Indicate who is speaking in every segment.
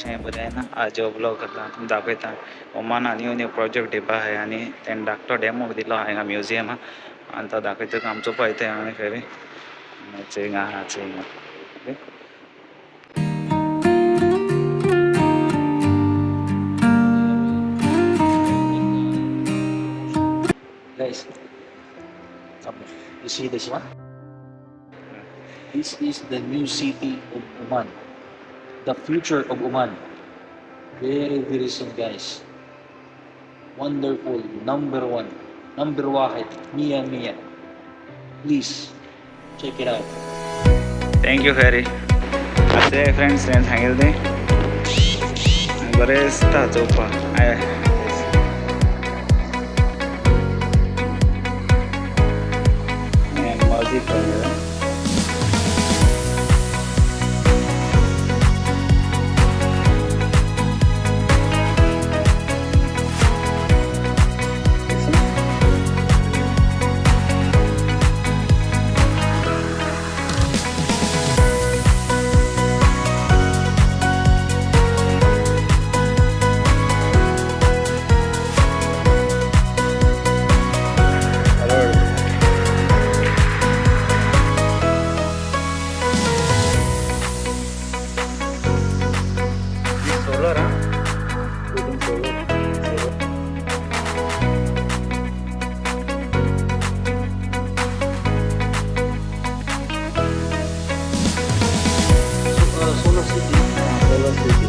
Speaker 1: कशें बरें आहे ना आज ब्लॉग करता दाखयता ओमाना न्यू न्यू प्रोजेक्ट दिवपा आहाय आनी तेणें धाकटो डेमो दिलो हांगा म्युजियमा आनी तो दाखयता आमचो पळयता आनी खरी हिंगा आहा हिंगा okay
Speaker 2: Guys, you see this one? This is the new city of Oman. The future of Oman. Very, very soon, guys. Wonderful. Number one. Number one. Mia Mia. Please, check it out.
Speaker 1: Thank you खरी असे friends तेणें सांगिल्लें बरें दिसता चोवपाक music
Speaker 2: Solar City. Solar City.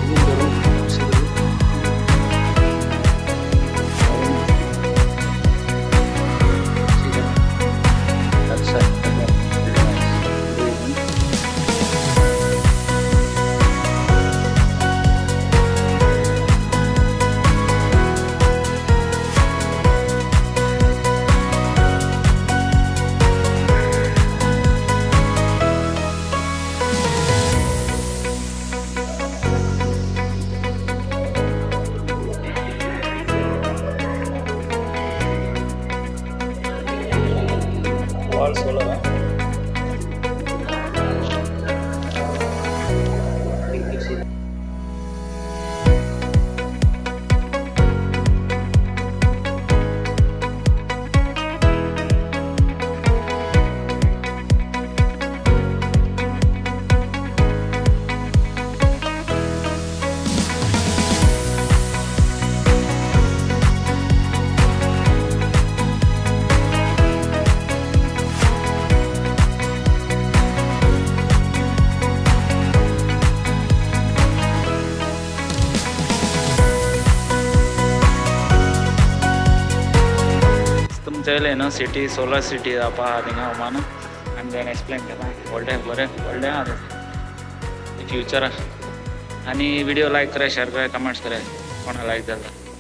Speaker 2: Ini the roof. See the roof? See that? That's it. Very nice. Very neat. All solar.
Speaker 1: तुमचे न्हू city solar city जावपा आहा थिंगा ओमान आनी तेणें एक्सप्लेन केला व्हडलें व्हडलें आहा फ्युचर आनी व्हिडिओ लायक करात शेअर करात कमेंट्स करात कोणा लायक जाता